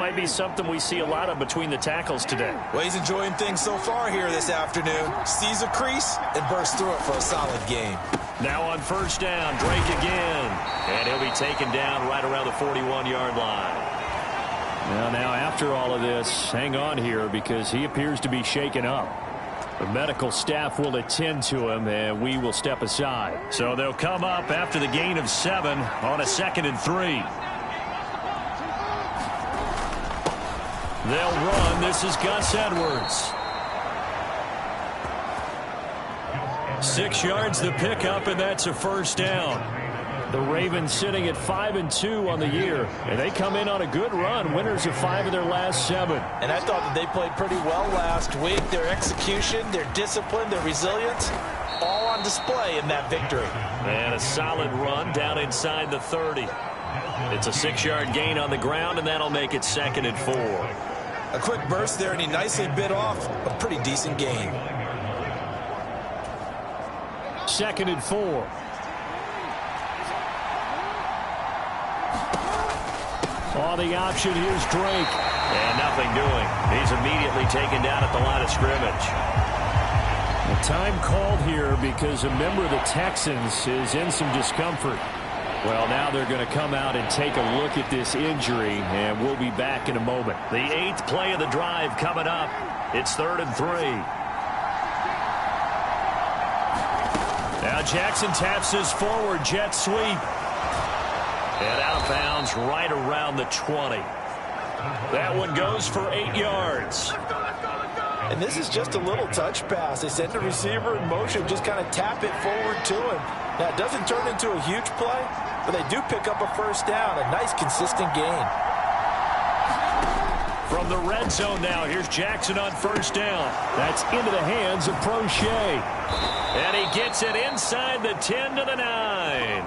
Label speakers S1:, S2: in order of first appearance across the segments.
S1: Might be something we see a lot of between the tackles today.
S2: Well, he's enjoying things so far here this afternoon. Sees a crease and bursts through it for a solid game.
S1: Now on first down, Drake again. And he'll be taken down right around the 41-yard line. Now after all of this, hang on here because he appears to be shaken up. The medical staff will attend to him, and we will step aside. So they'll come up after the gain of 7 on a 2nd and 3. They'll run. This is Gus Edwards. 6 yards the pickup, and that's a first down. The Ravens sitting at 5-2 on the year, and they come in on a good run, winners of 5 of their last 7.
S2: And I thought that they played pretty well last week. Their execution, their discipline, their resilience, all on display in that victory.
S1: And a solid run down inside the 30. It's a 6-yard gain on the ground, and that'll make it 2nd and 4.
S2: A quick burst there, and he nicely bit off a pretty decent gain.
S1: 2nd and 4. On the option, here's Drake. And nothing doing. He's immediately taken down at the line of scrimmage. The time called here because a member of the Texans is in some discomfort. Well, now they're going to come out and take a look at this injury, and we'll be back in a moment. The 8th play of the drive coming up. It's 3rd and 3. Now Jackson taps his forward jet sweep. And out of bounds right around the 20. That one goes for 8 yards.
S2: And this is just a little touch pass. They send the receiver in motion, just kind of tap it forward to him. Now, it doesn't turn into a huge play, but they do pick up a first down, a nice, consistent gain.
S1: From the red zone now, here's Jackson on first down. That's into the hands of Prochet. And he gets it inside the 10 to the 9.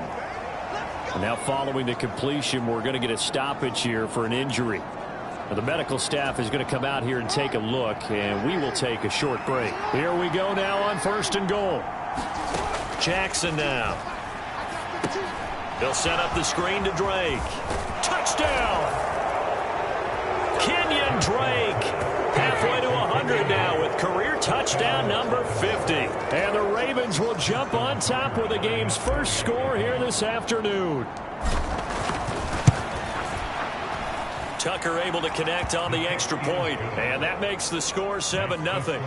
S1: Now following the completion, we're going to get a stoppage here for an injury. Now, the medical staff is going to come out here and take a look, and we will take a short break. Here we go now on 1st and goal. Jackson now. He'll set up the screen to Drake. Touchdown! Kenyon Drake. Halfway to 100 now with career touchdown number 50. And the Ravens will jump on top with the game's first score here this afternoon. Tucker able to connect on the extra point, and that makes the score 7-0.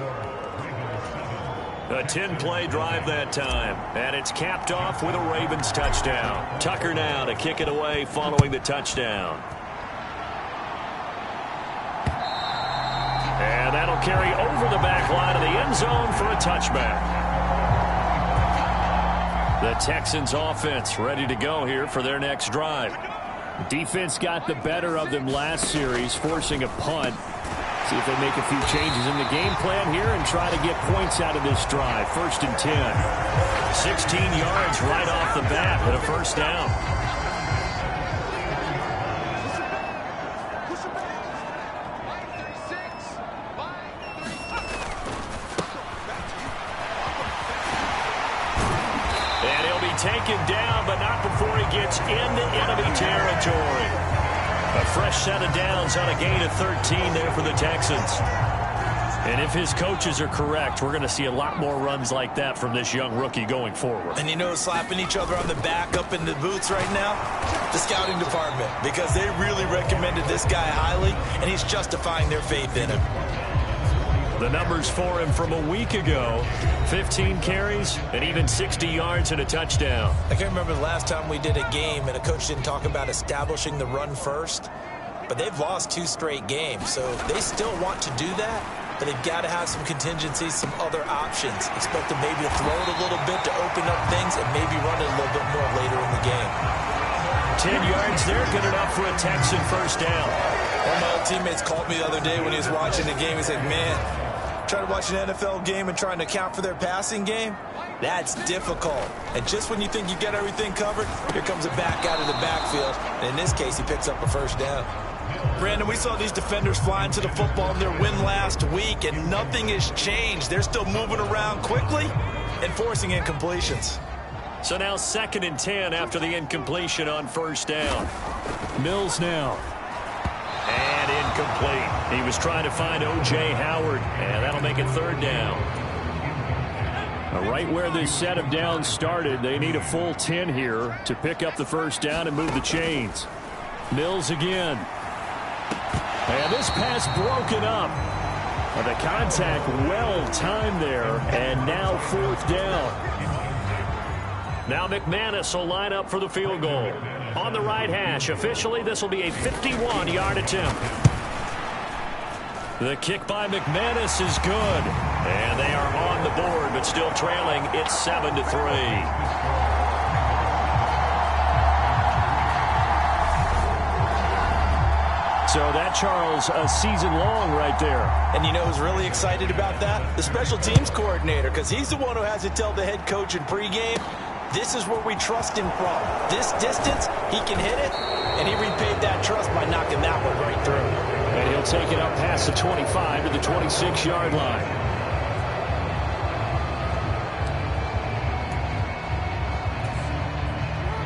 S1: A 10-play drive that time, and it's capped off with a Ravens touchdown. Tucker now to kick it away following the touchdown. And that'll carry over the back line of the end zone for a touchback. The Texans offense ready to go here for their next drive. Defense got the better of them last series, forcing a punt. See if they make a few changes in the game plan here and try to get points out of this drive. 1st and 10. 16 yards right off the bat, but a first down. Taken down, but not before he gets into enemy territory. A fresh set of downs on a gain of 13 there for the Texans. And if his coaches are correct, we're going to see a lot more runs like that from this young rookie going forward.
S2: And you know, slapping each other on the back up in the boots right now? The scouting department, because they really recommended this guy highly, and he's justifying their faith in him.
S1: The numbers for him from a week ago, 15 carries and even 60 yards and a touchdown.
S2: I can't remember the last time we did a game and a coach didn't talk about establishing the run first, but they've lost 2 straight games, so they still want to do that, but they've got to have some contingencies, some other options. Expect them maybe to throw it a little bit to open up things and maybe run it a little bit more later in the game.
S1: 10 yards there, good enough for a Texan first down.
S2: One of my old teammates called me the other day when he was watching the game. He's like, man, trying to watch an NFL game and trying to account for their passing game, that's difficult. And just when you think you get everything covered, here comes a back out of the backfield. And in this case, he picks up a first down. Brandon, we saw these defenders flying to the football in their win last week, and nothing has changed. They're still moving around quickly and forcing incompletions.
S1: So now 2nd and 10 after the incompletion on first down. Mills now. And incomplete. He was trying to find O.J. Howard, and that'll make it third down. Right where this set of downs started, they need a full 10 here to pick up the first down and move the chains. Mills again. And this pass broken up. The contact well timed there, and now fourth down. Now McManus will line up for the field goal. On the right hash, officially this will be a 51-yard attempt. The kick by McManus is good. And they are on the board, but still trailing. It's 7-3. So that, Charles, a season long right there.
S2: And you know who's really excited about that? The special teams coordinator, because he's the one who has to tell the head coach in pregame, this is where we trust him from. This distance, he can hit it, and he repaid that trust by knocking that one right through.
S1: And he'll take it up past the 25 to the 26-yard line.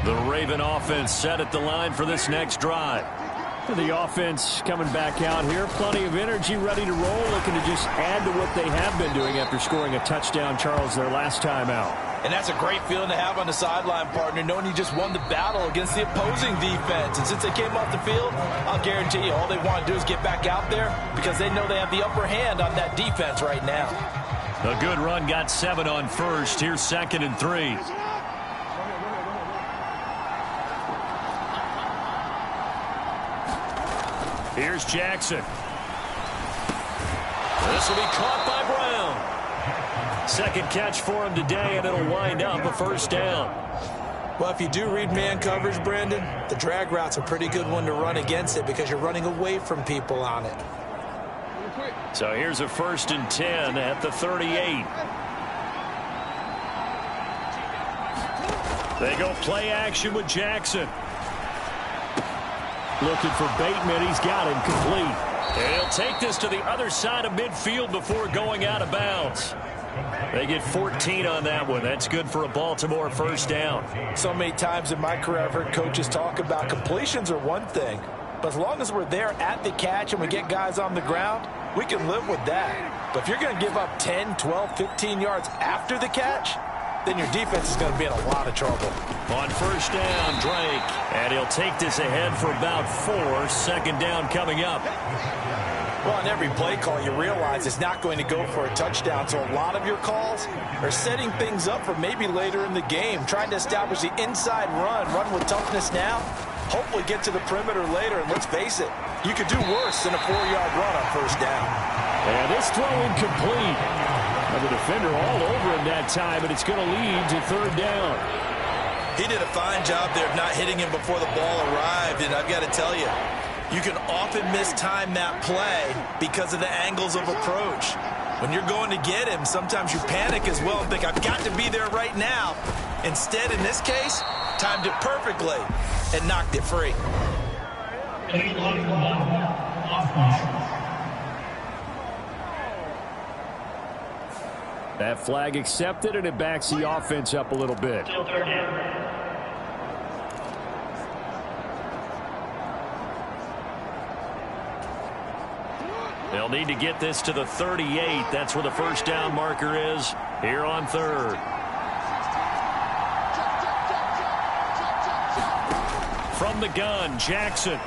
S1: The Raven offense set at the line for this next drive. The offense coming back out here. Plenty of energy, ready to roll, looking to just add to what they have been doing after scoring a touchdown, Charles, their last time out.
S2: And that's a great feeling to have on the sideline, partner, knowing you just won the battle against the opposing defense. And since they came off the field, I'll guarantee you all they want to do is get back out there because they know they have the upper hand on that defense right now.
S1: A good run, got 7 on first. Here's 2nd and 3. Here's Jackson. This will be caught by Brown. Second catch for him today, and it'll wind up a first down.
S2: Well, if you do read man coverage, Brandon, the drag route's a pretty good one to run against it because you're running away from people on it.
S1: So here's a 1st and 10 at the 38. They go play action with Jackson. Looking for Bateman. He's got him complete. And he'll take this to the other side of midfield before going out of bounds. They get 14 on that one. That's good for a Baltimore first down.
S2: So many times in my career I've heard coaches talk about completions are one thing. But as long as we're there at the catch and we get guys on the ground, we can live with that. But if you're going to give up 10, 12, 15 yards after the catch, then your defense is going to be in a lot of trouble.
S1: On first down, Drake. And he'll take this ahead for about 4. 2nd down coming up.
S2: Well, on every play call, you realize it's not going to go for a touchdown. So a lot of your calls are setting things up for maybe later in the game, trying to establish the inside run with toughness now, hopefully get to the perimeter later. And let's face it, you could do worse than a 4-yard run on first down.
S1: And this throw incomplete. And the defender all over him that time, and it's going to lead to 3rd down.
S2: He did a fine job there of not hitting him before the ball arrived, and I've got to tell you, you can often mistime that play because of the angles of approach. When you're going to get him, sometimes you panic as well and think, I've got to be there right now. Instead, in this case, timed it perfectly and knocked it free.
S1: That flag accepted, and it backs the offense up a little bit. They'll need to get this to the 38. That's where the first down marker is here on 3rd. From the gun, Jackson.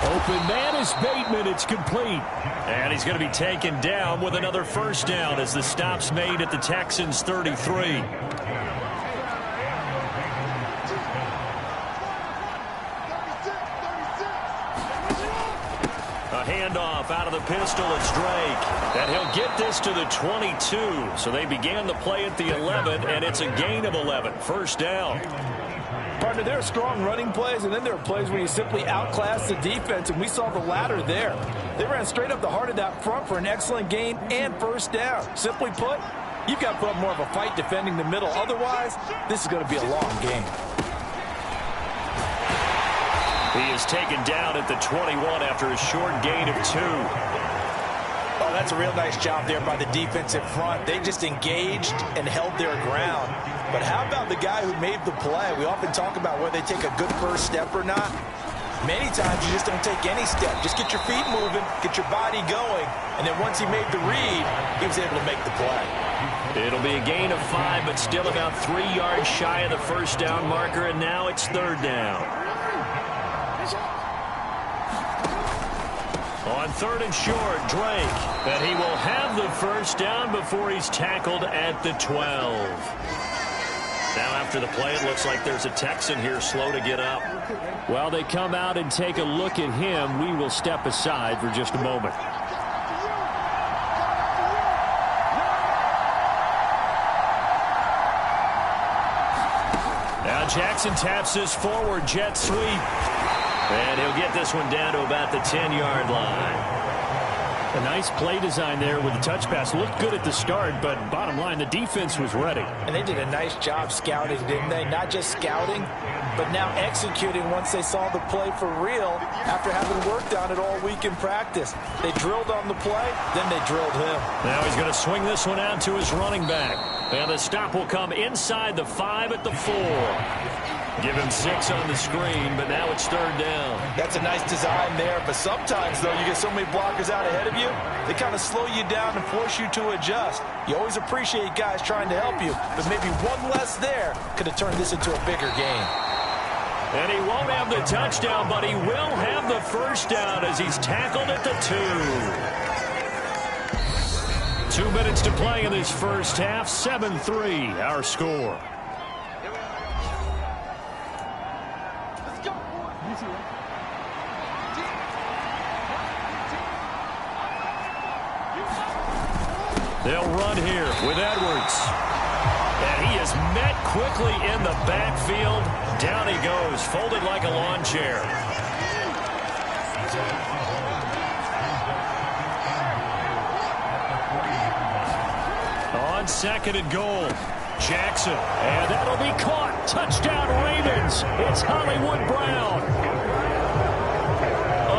S1: Open man is Bateman. It's complete. And he's going to be taken down with another first down as the stop's made at the Texans' 33. A handoff out of the pistol. It's Drake. And he'll get this to the 22. So they began the play at the 11, and it's a gain of 11. First down.
S2: Partner, there are strong running plays, and then there are plays where you simply outclass the defense, and we saw the latter there. They ran straight up the heart of that front for an excellent gain and first down. Simply put, you've got to put up more of a fight defending the middle. Otherwise, this is going to be a long game.
S1: He is taken down at the 21 after a short gain of 2.
S2: Oh, that's a real nice job there by the defensive front. They just engaged and held their ground. But how about the guy who made the play? We often talk about whether they take a good first step or not. Many times you just don't take any step. Just get your feet moving, get your body going, and then once he made the read, he was able to make the play.
S1: It'll be a gain of 5, but still about 3 yards shy of the first down marker, and now it's third down. On third and short, Drake, and he will have the first down before he's tackled at the 12. Now after the play, it looks like there's a Texan here slow to get up.
S3: While they come out and take a look at him, we will step aside for just a moment.
S1: Now Jackson taps this forward jet sweep. And he'll get this one down to about the 10-yard line.
S3: A nice play design there with the touch pass. Looked good at the start, but bottom line, the defense was ready.
S2: And they did a nice job scouting, didn't they? Not just scouting, but now executing once they saw the play for real after having worked on it all week in practice. They drilled on the play, then they drilled him.
S1: Now he's going to swing this one out to his running back. And the stop will come inside the 5 at the 4. Give him 6 on the screen, but now it's third down.
S2: That's a nice design there, but sometimes, though, you get so many blockers out ahead of you, they kind of slow you down and force you to adjust. You always appreciate guys trying to help you, but maybe one less there could have turned this into a bigger game.
S1: And he won't have the touchdown, but he will have the first down as he's tackled at the 2. 2 minutes to play in this first half. 7-3, our score. They'll run here with Edwards. And he is met quickly in the backfield. Down he goes, folded like a lawn chair. On second and goal, Jackson. And that'll be caught. Touchdown Ravens. It's Hollywood Brown.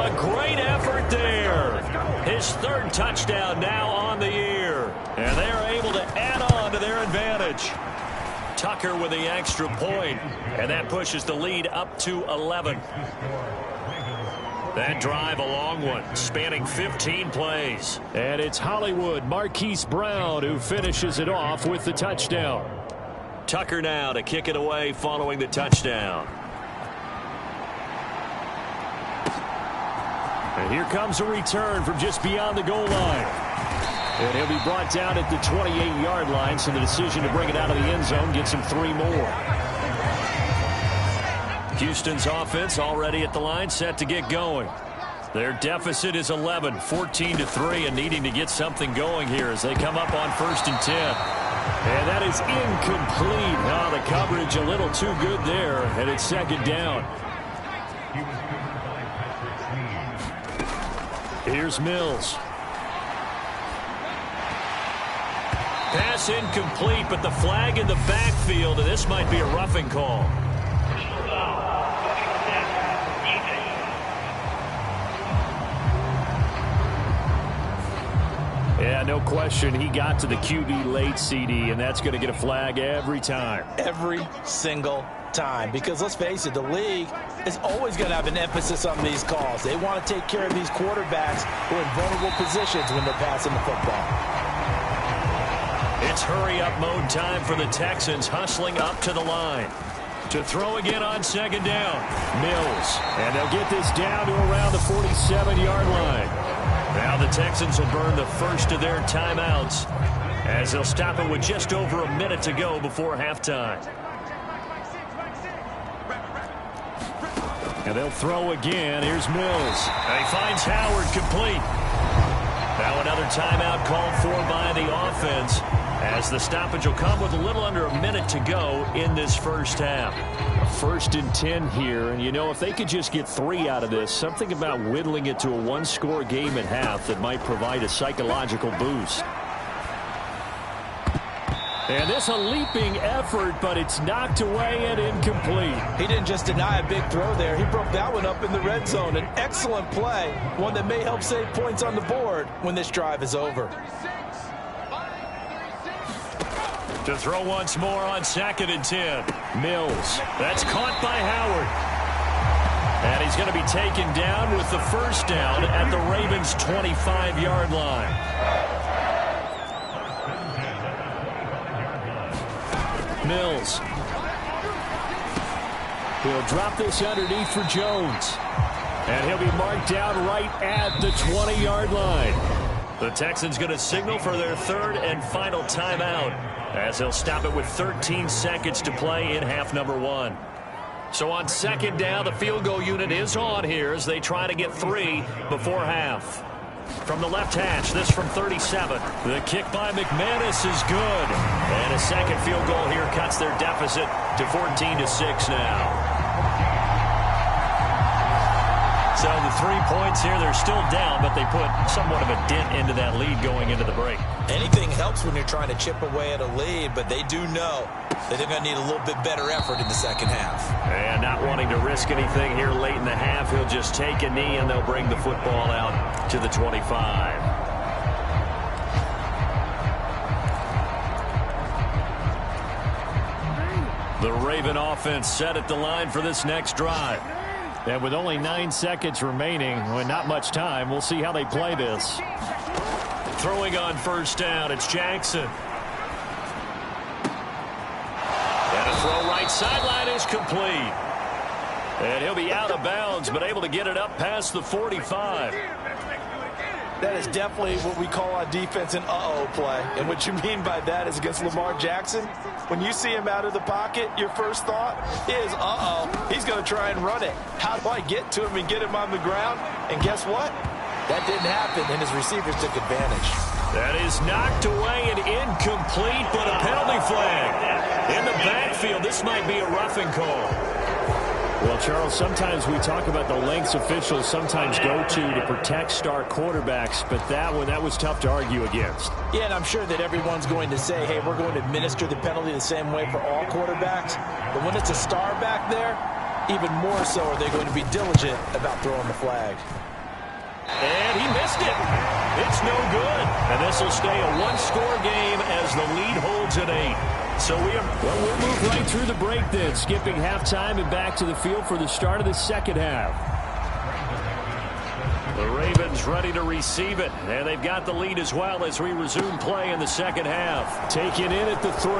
S1: A great effort there. His third touchdown now on the year. And they're able to add on to their advantage. Tucker with the extra point, and that pushes the lead up to 11. That drive, a long one, spanning 15 plays.
S3: And it's Hollywood, Marquise Brown, who finishes it off with the touchdown.
S1: Tucker now to kick it away following the touchdown. And here comes a return from just beyond the goal line. And he'll be brought down at the 28-yard line, so the decision to bring it out of the end zone gets him 3 more. Houston's offense already at the line, set to get going. Their deficit is 11, 14-3, and needing to get something going here as they come up on 1st and 10. And that is incomplete. Oh, the coverage a little too good there, and it's second down. Here's Mills. Pass incomplete, but the flag in the backfield, and this might be a roughing call. Yeah, no question. He got to the QB late, CD, and that's going to get a flag every time.
S2: Every single time. Because let's face it, the league is always going to have an emphasis on these calls. They want to take care of these quarterbacks who are in vulnerable positions when they're passing the football.
S1: It's hurry-up mode time for the Texans, hustling up to the line. To throw again on second down, Mills. And they'll get this down to around the 47-yard line. Now the Texans will burn the first of their timeouts as they'll stop it with just over a minute to go before halftime. And they'll throw again. Here's Mills. And he finds Howard complete. Now another timeout called for by the offense as the stoppage will come with a little under a minute to go in this first half.
S3: A 1st and 10 here, and you know, if they could just get 3 out of this, something about whittling it to a 1-score game at half that might provide a psychological boost. And this a leaping effort, but it's knocked away and incomplete.
S2: He didn't just deny a big throw there. He broke that one up in the red zone. An excellent play, one that may help save points on the board when this drive is over.
S1: To throw once more on 2nd and 10. Mills. That's caught by Howard. And he's going to be taken down with the first down at the Ravens' 25-yard line. Mills. He'll drop this underneath for Jones. And he'll be marked down right at the 20-yard line. The Texans going to signal for their third and final timeout as they'll stop it with 13 seconds to play in half number 1. So on second down, the field goal unit is on here as they try to get 3 before half. From the left hash, this from 37. The kick by McManus is good. And a second field goal here cuts their deficit to 14-6 now. So the 3 points here, they're still down, but they put somewhat of a dent into that lead going into the break.
S2: Anything helps when you're trying to chip away at a lead, but they do know that they're going to need a little bit better effort in the second half.
S1: And not wanting to risk anything here late in the half, he'll just take a knee and they'll bring the football out to the 25. The Raven offense set at the line for this next drive. And with only 9 seconds remaining, with not much time, we'll see how they play this. Throwing on first down, it's Jackson. And a throw right sideline is complete. And he'll be out of bounds, but able to get it up past the 45.
S2: That is definitely what we call on defense an uh-oh play. And what you mean by that is against Lamar Jackson, when you see him out of the pocket, your first thought is, uh-oh, he's going to try and run it. How do I get to him and get him on the ground? And guess what? That didn't happen, and his receivers took advantage.
S1: That is knocked away and incomplete, but a penalty flag. In the backfield, this might be a roughing call. Well, Charles, sometimes we talk about the lengths officials sometimes go to protect star quarterbacks, but that was tough to argue against.
S2: Yeah, and I'm sure that everyone's going to say, hey, we're going to administer the penalty the same way for all quarterbacks. But when it's a star back there, even more so are they going to be diligent about throwing the flag.
S1: And he missed it. It's no good. And this will stay a one-score game as the lead holds at 8. So we'll move right through the break then, skipping halftime and back to the field for the start of the second half. The Ravens ready to receive it, and they've got the lead as well as we resume play in the second half. Taken in at the 3.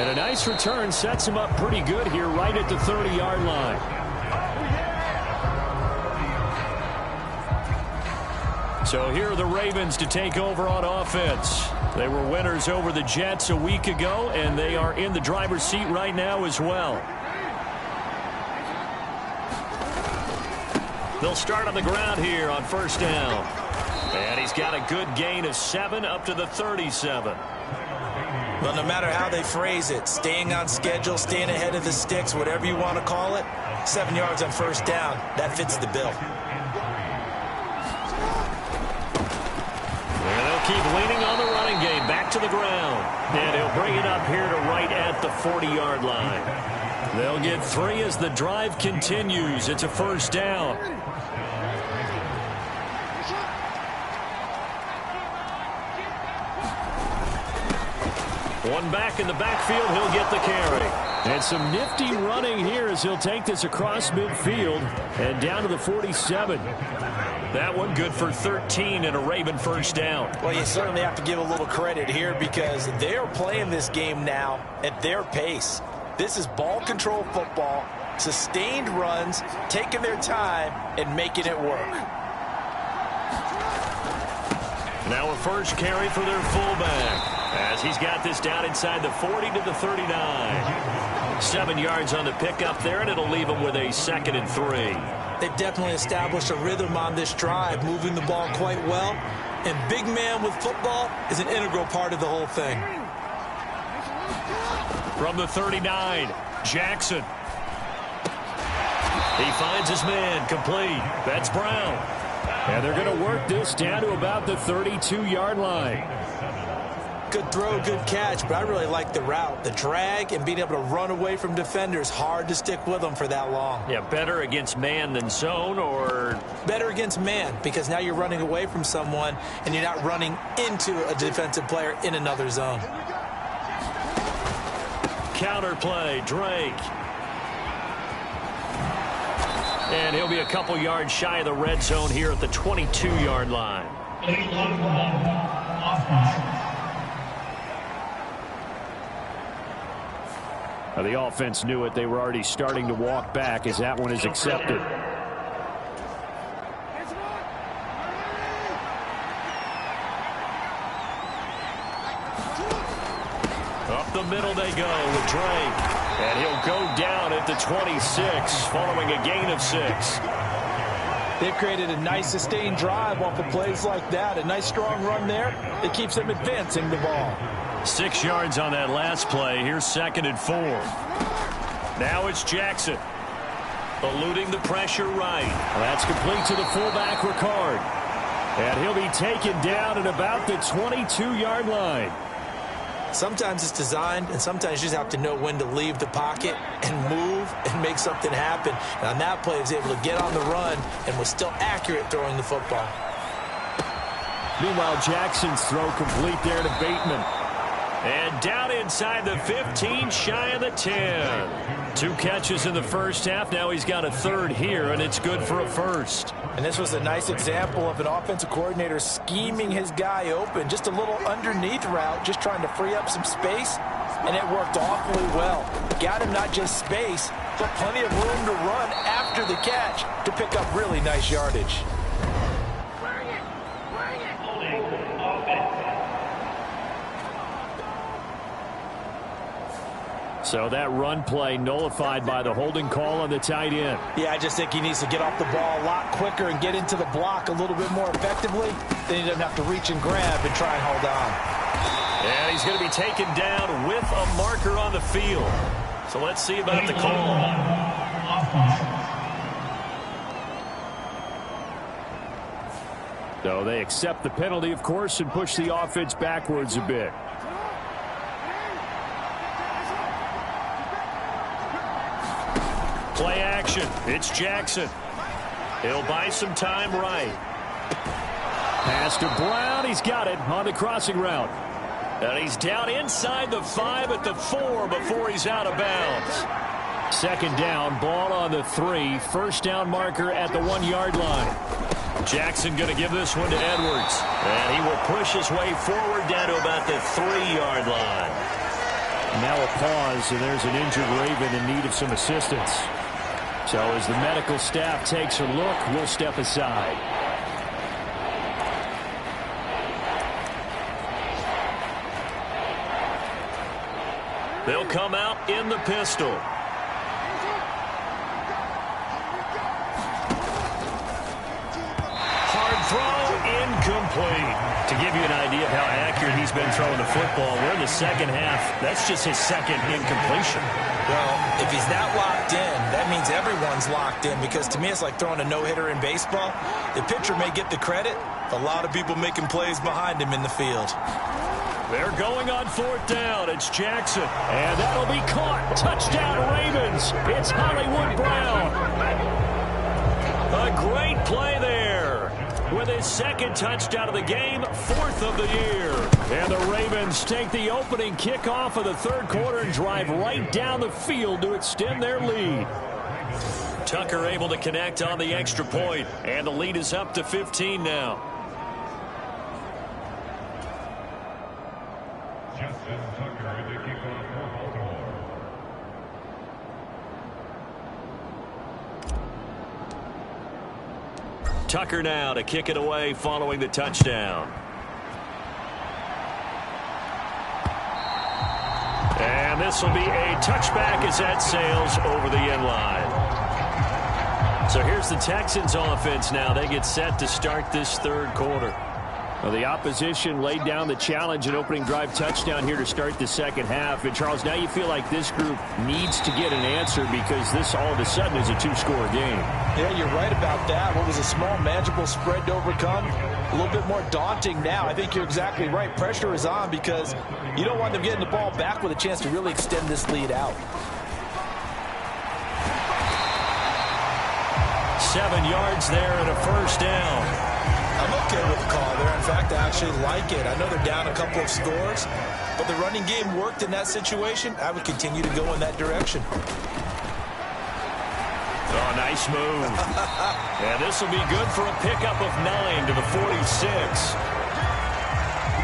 S1: And a nice return sets him up pretty good here right at the 30-yard line. So here are the Ravens to take over on offense. They were winners over the Jets a week ago, and they are in the driver's seat right now as well. They'll start on the ground here on first down. And he's got a good gain of 7 up to the 37.
S2: Well, no matter how they phrase it, staying on schedule, staying ahead of the sticks, whatever you want to call it, 7 yards on first down, that fits the bill.
S1: Keep leaning on the running game, back to the ground. And he'll bring it up here to right at the 40-yard line. They'll get 3 as the drive continues. It's a first down. One back in the backfield, he'll get the carry. And some nifty running here as he'll take this across midfield and down to the 47. That one good for 13 and a Raven first down.
S2: Well, you certainly have to give a little credit here because they're playing this game now at their pace. This is ball control football, sustained runs, taking their time and making it work.
S1: Now a first carry for their fullback as he's got this down inside the 40 to the 39. 7 yards on the pickup there, and it'll leave him with a 2nd and 3.
S2: They've definitely established a rhythm on this drive, moving the ball quite well. And big man with football is an integral part of the whole thing.
S1: From the 39, Jackson. He finds his man, complete. That's Brown. And they're going to work this down to about the 32-yard line.
S2: Good throw, good catch, but I really like the route. The drag and being able to run away from defenders, hard to stick with them for that long.
S1: Yeah, better against man than zone, or?
S2: Better against man, because now you're running away from someone and you're not running into a defensive player in another zone.
S1: Counter play, Drake. And he'll be a couple yards shy of the red zone here at the 22-yard line. Now the offense knew it. They were already starting to walk back as that one is accepted. Up the middle they go with Drake. And he'll go down at the 26 following a gain of 6.
S2: They've created a nice sustained drive off of plays like that. A nice strong run there that keeps them advancing the ball.
S1: 6 yards on that last play. Here's 2nd and 4. Now it's Jackson. Eluding the pressure right. That's complete to the fullback, Ricard. And he'll be taken down at about the 22-yard line.
S2: Sometimes it's designed, and sometimes you just have to know when to leave the pocket and move and make something happen. And on that play, he was able to get on the run and was still accurate throwing the football.
S1: Meanwhile, Jackson's throw complete there to Bateman. And down inside the 15, shy of the 10. 2 catches in the first half. Now he's got a 3rd here, and it's good for a 1st.
S2: And this was a nice example of an offensive coordinator scheming his guy open. Just a little underneath route, just trying to free up some space, and it worked awfully well. Got him not just space, but plenty of room to run after the catch to pick up really nice yardage.
S1: So that run play nullified by the holding call on the tight end.
S2: Yeah, I just think he needs to get off the ball a lot quicker and get into the block a little bit more effectively. Then he doesn't have to reach and grab and try and hold on.
S1: And he's going to be taken down with a marker on the field. So let's see about the call. So they accept the penalty, of course, and push the offense backwards a bit. Play action. It's Jackson. He'll buy some time right. Pass to Brown. He's got it on the crossing route. And he's down inside the 5 at the 4 before he's out of bounds. 2nd down, ball on the 3. 1st down marker at the 1-yard line. Jackson going to give this one to Edwards. And he will push his way forward down to about the 3-yard line. Now a pause, and there's an injured Raven in need of some assistance. So as the medical staff takes a look, we'll step aside. They'll come out in the pistol. Hard throw, incomplete. To give you an idea of how accurate he's been throwing the football, we're in the 2nd half. That's just his 2nd incompletion.
S2: Well, if he's not locked in, that means everyone's locked in, because to me it's like throwing a no-hitter in baseball. The pitcher may get the credit, a lot of people making plays behind him in the field.
S1: They're going on 4th down. It's Jackson. And that'll be caught. Touchdown, Ravens. It's Hollywood Brown. A great play there. With his 2nd touchdown of the game, 4th of the year. And the Ravens take the opening kickoff of the 3rd quarter and drive right down the field to extend their lead. Tucker able to connect on the extra point, and the lead is up to 15 now. Tucker now to kick it away following the touchdown. And this will be a touchback as that sails over the end line. So here's the Texans offense now. They get set to start this 3rd quarter. Well, the opposition laid down the challenge and opening drive touchdown here to start the 2nd half. And, Charles, now you feel like this group needs to get an answer because this all of a sudden is a 2-score game.
S2: Yeah, you're right about that. What was a small, manageable spread to overcome, a little bit more daunting now. I think you're exactly right. Pressure is on because you don't want them getting the ball back with a chance to really extend this lead out.
S1: 7 yards there and a 1st down.
S2: I'm okay with the call there. In fact, I actually like it. I know they're down a couple of scores, but the running game worked in that situation. I would continue to go in that direction.
S1: Oh, nice
S3: Nice move. And this will be good for a pickup of 9 to the 46.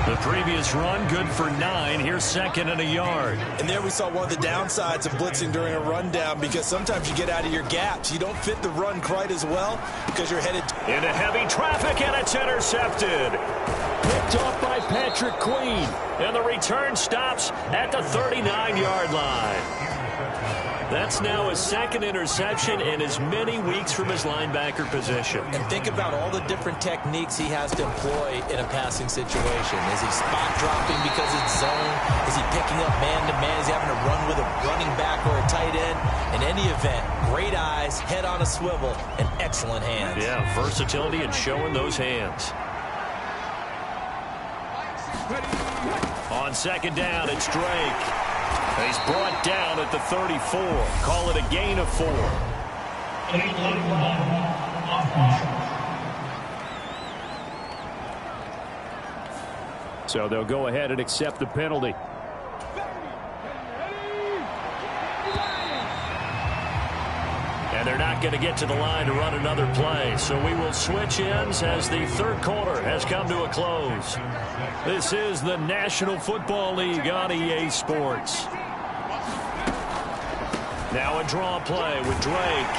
S3: The previous run, good for 9. Here's second and a yard.
S2: And there we saw one of the downsides of blitzing during a rundown, because sometimes you get out of your gaps. You don't fit the run quite as well because you're headed
S1: into heavy traffic, and it's intercepted. Picked off by Patrick Queen. And the return stops at the 39-yard line. That's now his second interception in as many weeks from his linebacker position.
S2: And think about all the different techniques he has to employ in a passing situation. Is he spot dropping because it's zone? Is he picking up man-to-man? Is he having to run with a running back or a tight end? In any event, great eyes, head on a swivel, and excellent hands.
S1: Yeah, versatility and showing those hands. On second down, it's Drake. He's brought down at the 34. Call it a gain of 4.
S3: So they'll go ahead and accept the penalty.
S1: And they're not going to get to the line to run another play. So we will switch ends as the third quarter has come to a close. This is the National Football League on EA Sports. Now a draw play with Drake.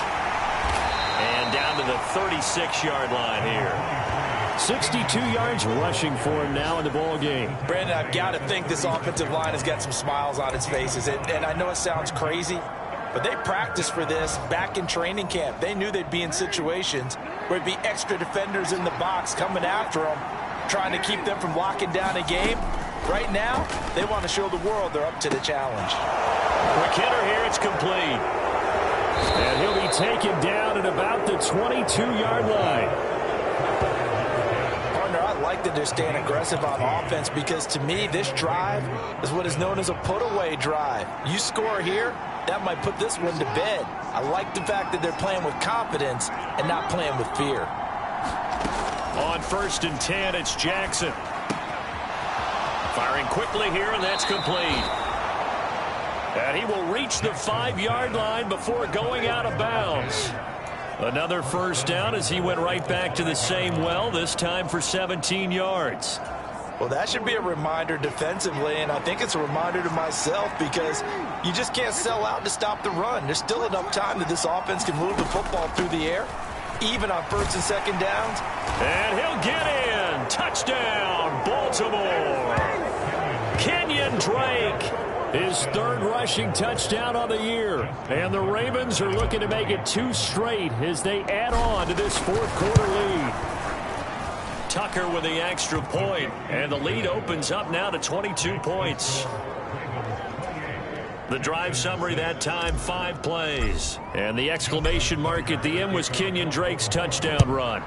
S1: And down to the 36-yard line here.
S3: 62 yards rushing for him now in the ball game.
S2: Brandon, I've got to think this offensive line has got some smiles on its faces. And I know it sounds crazy, but they practiced for this back in training camp. They knew they'd be in situations where it'd be extra defenders in the box coming after them, trying to keep them from locking down a game. Right now, they want to show the world they're up to the challenge.
S1: Quick hitter here, it's complete.
S3: And he'll be taken down at about the 22-yard line.
S2: Partner, I like that they're staying aggressive on offense, because to me, this drive is what is known as a put-away drive. You score here, that might put this one to bed. I like the fact that they're playing with confidence and not playing with fear.
S1: On 1st and 10, it's Jackson. Firing quickly here, and that's complete. And he will reach the 5-yard line before going out of bounds. Another first down as he went right back to the same well, this time for 17 yards.
S2: Well, that should be a reminder defensively, and I think it's a reminder to myself, because you just can't sell out to stop the run. There's still enough time that this offense can move the football through the air, even on 1st and 2nd downs.
S1: And he'll get in. Touchdown, Baltimore. Kenyon Drake.
S3: His third rushing touchdown on the year. And the Ravens are looking to make it 2 straight as they add on to this fourth quarter lead.
S1: Tucker with the extra point, and the lead opens up now to 22 points. The drive summary that time, 5 plays. And the exclamation mark at the end was Kenyon Drake's touchdown run.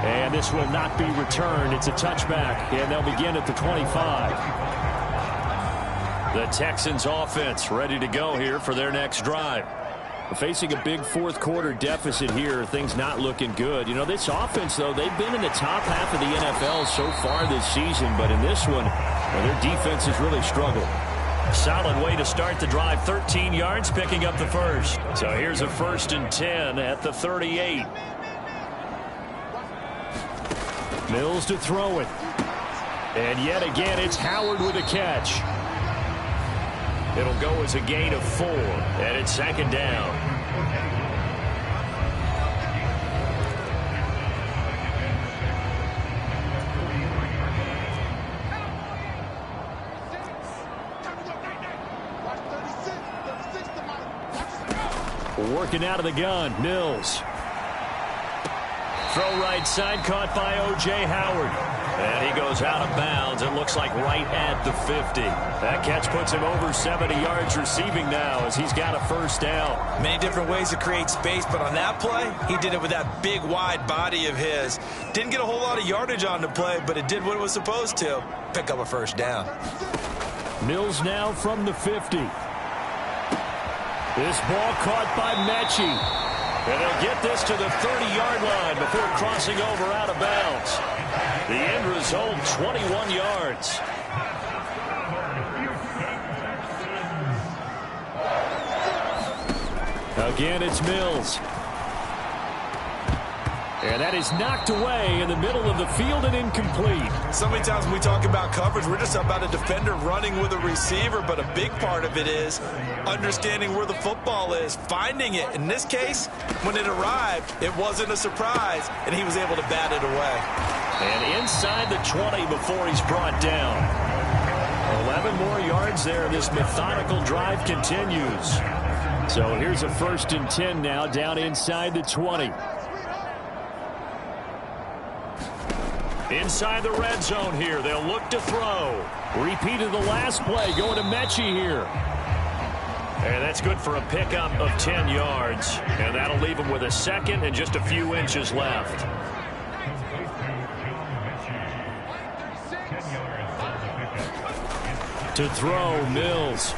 S3: And this will not be returned. It's a touchback, and they'll begin at the 25.
S1: The Texans offense ready to go here for their next drive.
S3: Facing a big fourth quarter deficit here, things not looking good. You know, this offense, though, they've been in the top half of the NFL so far this season, but in this one, well, their defense has really struggled.
S1: Solid way to start the drive, 13 yards, picking up the first. So here's a 1st and 10 at the 38.
S3: Mills to throw it. And yet again, it's Howard with a catch.
S1: It'll go as a gain of 4, and it's 2nd down.
S3: Working out of the gun, Mills.
S1: Throw right side, caught by O.J. Howard. And he goes out of bounds. It looks like right at the 50. That catch puts him over 70 yards receiving now as he's got a first down.
S2: Many different ways to create space, but on that play, he did it with that big, wide body of his. Didn't get a whole lot of yardage on the play, but it did what it was supposed to. Pick up a first down.
S3: Mills now from the 50. This ball caught by Mechie.
S1: And he'll get this to the 30-yard line before crossing over out of bounds. The end result, 21 yards. Again, it's Mills. And that is knocked away in the middle of the field and incomplete.
S2: So many times when we talk about coverage, we're just about a defender running with a receiver, but a big part of it is understanding where the football is, finding it. In this case, when it arrived, it wasn't a surprise, and he was able to bat it away.
S1: And inside the 20 before he's brought down. 11 more yards there. This methodical drive continues. So here's a 1st and 10 now, down inside the 20. Inside the red zone here. They'll look to throw. Repeat of the last play, going to Mechie here. And that's good for a pickup of 10 yards. And that'll leave him with a 2nd and just a few inches left. To throw, Mills.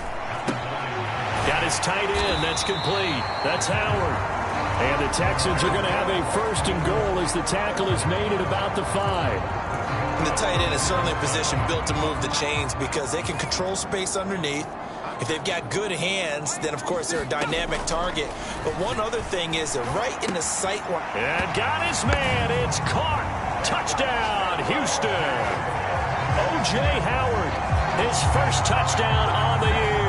S1: Got his tight end. That's complete. That's Howard. And the Texans are going to have a 1st and goal as the tackle is made at about the 5.
S2: And the tight end is certainly a position built to move the chains because they can control space underneath. If they've got good hands, then, of course, they're a dynamic target. But one other thing is they're right in the sight line.
S1: And got his man. It's caught. Touchdown, Houston. O.J. Howard, his 1st touchdown on the year.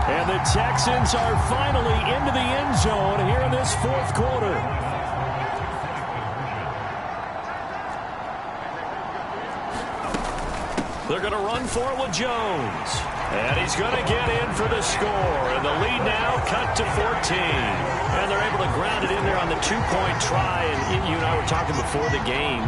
S1: And the Texans are finally into the end zone here in this 4th quarter. They're going to run for it with Jones. And he's going to get in for the score. And the lead now cut to 14. And they're able to ground it in there on the 2-point try. And you and I were talking before the game.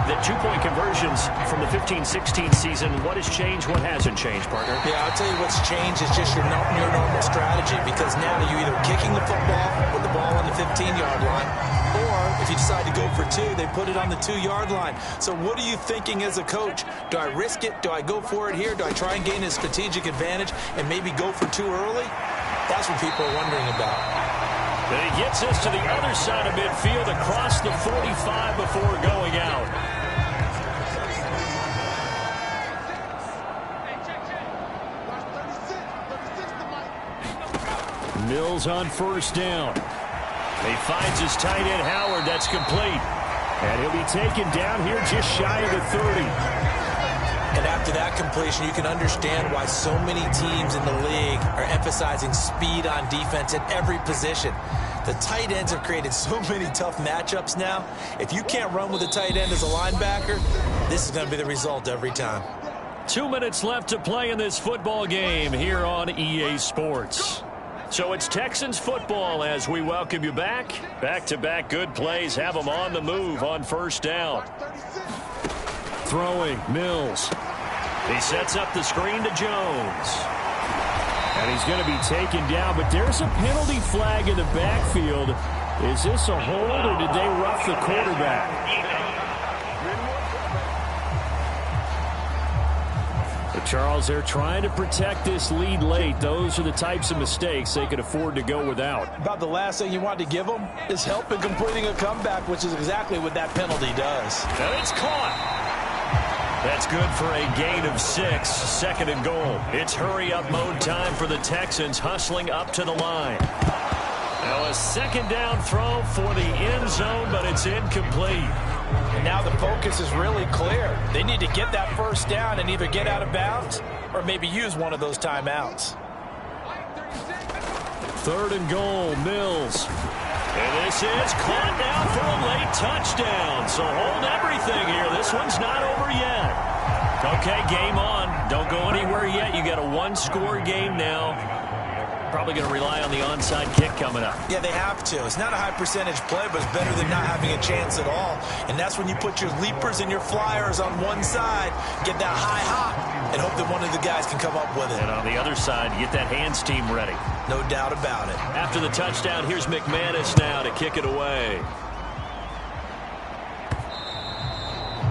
S1: The 2-point conversions from the 15-16 season, what has changed, what hasn't changed, partner?
S2: Yeah, I'll tell you what's changed is just your normal strategy, because now you're either kicking the football with the ball on the 15-yard line, or if you decide to go for 2, they put it on the 2-yard line. So what are you thinking as a coach? Do I risk it? Do I go for it here? Do I try and gain a strategic advantage and maybe go for 2 early? That's what people are wondering about.
S1: And he gets us to the other side of midfield across the 45 before going out. Mills on 1st down. He finds his tight end, Howard. That's complete. And he'll be taken down here just shy of the 30.
S2: And after that completion, you can understand why so many teams in the league are emphasizing speed on defense at every position. The tight ends have created so many tough matchups now. If you can't run with a tight end as a linebacker, this is going to be the result every time.
S1: 2 minutes left to play in this football game here on EA Sports. So it's Texans football as we welcome you back. Back-to-back good plays have them on the move on 1st down. Throwing, Mills. He sets up the screen to Jones. And he's going to be taken down, but there's a penalty flag in the backfield. Is this a hold, or did they rough the quarterback? Charles, they're trying to protect this lead late. Those are the types of mistakes they could afford to go without.
S2: About the last thing you want to give them is help in completing a comeback, which is exactly what that penalty does.
S1: And it's caught. That's good for a gain of 6, 2nd and goal. It's hurry-up mode time for the Texans, hustling up to the line. Now a 2nd down throw for the end zone, but it's incomplete.
S2: And now the focus is really clear. They need to get that 1st down and either get out of bounds or maybe use one of those timeouts.
S1: 3rd and goal, Mills. And this is caught now for a late touchdown. So hold everything here. This one's not over yet. Okay, game on. Don't go anywhere yet. You got a 1-score game now. Probably going to rely on the onside kick coming up.
S2: Yeah, they have to. It's not a high percentage play, but it's better than not having a chance at all. And that's when you put your leapers and your flyers on one side, get that high hop, and hope that one of the guys can come up with it.
S1: And on the other side, get that hands team ready.
S2: No doubt about it.
S1: After the touchdown, here's McManus now to kick it away.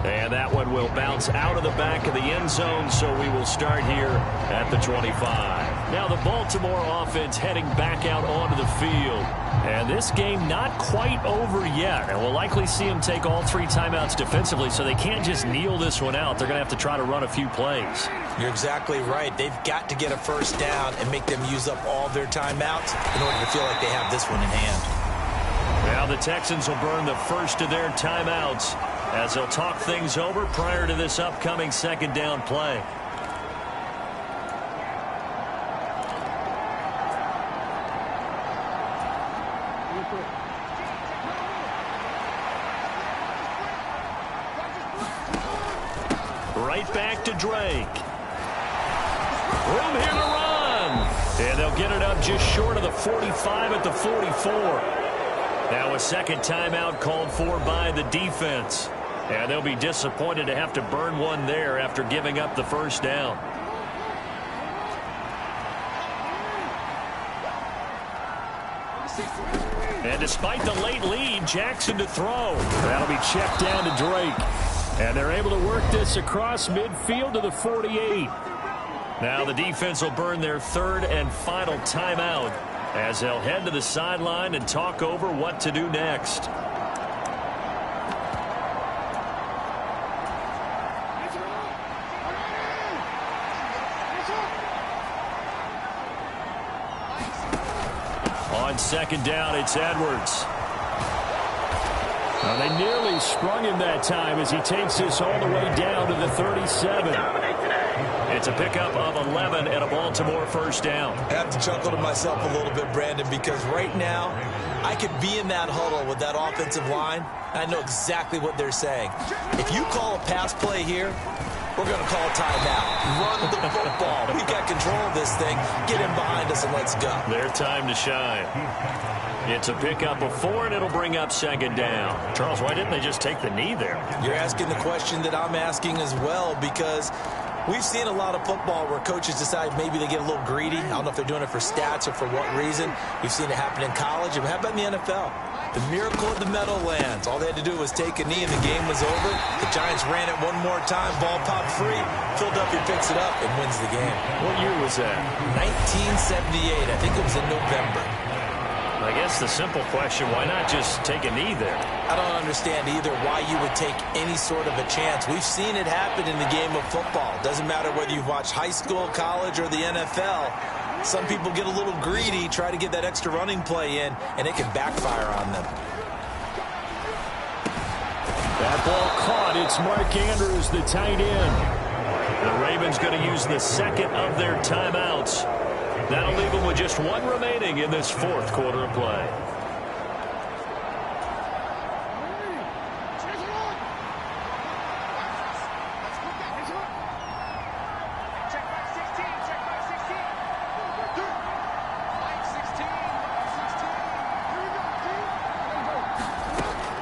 S1: And that one will bounce out of the back of the end zone, so we will start here at the 25. Now the Baltimore offense heading back out onto the field. And this game not quite over yet. And we'll likely see them take all 3 timeouts defensively, so they can't just kneel this one out. They're going to have to try to run a few plays.
S2: You're exactly right. They've got to get a first down and make them use up all their timeouts in order to feel like they have this one in hand.
S1: Now the Texans will burn the first of their timeouts as they'll talk things over prior to this upcoming second down play. Right back to Drake. Room here to run. And they'll get it up just short of the 45 at the 44. Now a second timeout called for by the defense. And they'll be disappointed to have to burn one there after giving up the first down. And despite the late lead, Jackson to throw. That'll be checked down to Drake. And they're able to work this across midfield to the 48. Now the defense will burn their third and final timeout as they'll head to the sideline and talk over what to do next. On second down, it's Edwards. Well, they nearly sprung him that time as he takes this all the way down to the 37. It's a pickup of 11 and a Baltimore first down.
S2: I have to chuckle to myself a little bit, Brandon, because right now I could be in that huddle with that offensive line. I know exactly what they're saying. If you call a pass play here, we're going to call a timeout. Run the football. We've got control of this thing. Get him behind us and let's go.
S1: Their time to shine. It's a pickup of 4, and it'll bring up second down. Charles, why didn't they just take the knee there?
S2: You're asking the question that I'm asking as well, because we've seen a lot of football where coaches decide maybe they get a little greedy. I don't know if they're doing it for stats or for what reason. We've seen it happen in college. And how about in the NFL? The miracle of the Meadowlands. All they had to do was take a knee and the game was over. The Giants ran it one more time. Ball popped free. Philadelphia picks it up and wins the game.
S1: What year was that?
S2: 1978. I think it was in November.
S1: I guess the simple question, why not just take a knee there?
S2: I don't understand either why you would take any sort of a chance. We've seen it happen in the game of football. Doesn't matter whether you've watched high school, college, or the NFL. Some people get a little greedy, try to get that extra running play in, and it can backfire on them.
S1: That ball caught. It's Mark Andrews, the tight end. The Ravens going to use the second of their timeouts. That'll leave them with just one remaining in this fourth quarter of play.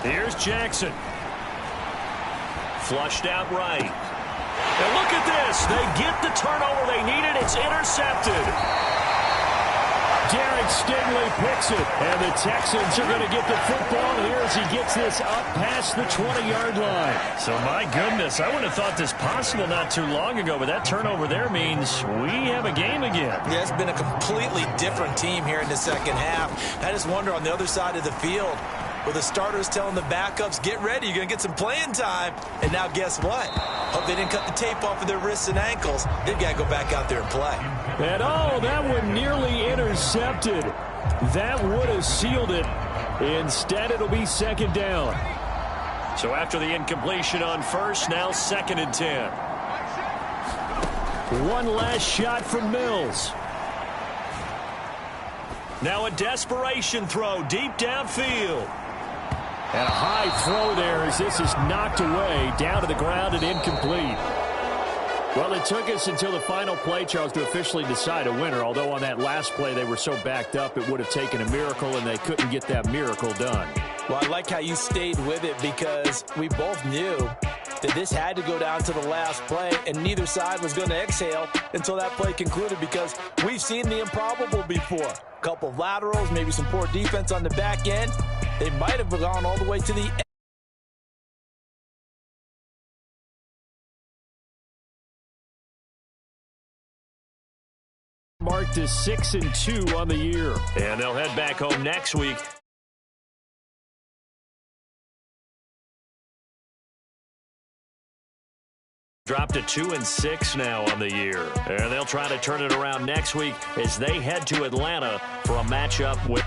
S1: Here's Jackson. Flushed out right. And look at this. They get the turnover they needed. It's intercepted. Derek Stingley picks it. And the Texans are going to get the football here as he gets this up past the 20-yard line. So, my goodness, I would have thought this possible not too long ago, but that turnover there means we have a game again.
S2: Yeah, it's been a completely different team here in the second half. I just wonder on the other side of the field, with the starters telling the backups, get ready, you're going to get some playing time. And now guess what? Hope they didn't cut the tape off of their wrists and ankles. They've got to go back out there and play.
S1: And oh, that one nearly intercepted. That would have sealed it. Instead, it'll be second down. So after the incompletion on first, now second and 10. One last shot from Mills. Now a desperation throw deep downfield. And a high throw there as this is knocked away down to the ground and incomplete. Well, it took us until the final play, Charles, to officially decide a winner. Although on that last play they were so backed up it would have taken a miracle, and they couldn't get that miracle done.
S2: Well, I like how you stayed with it because we both knew that this had to go down to the last play, and neither side was going to exhale until that play concluded because we've seen the improbable before. A couple of laterals, maybe some poor defense on the back end. They might have gone all the way to the end.
S1: Mark to to 6-2 on the year. And they'll head back home next week. Dropped to 2-6 now on the year. And they'll try to turn it around next week as they head to Atlanta for a matchup with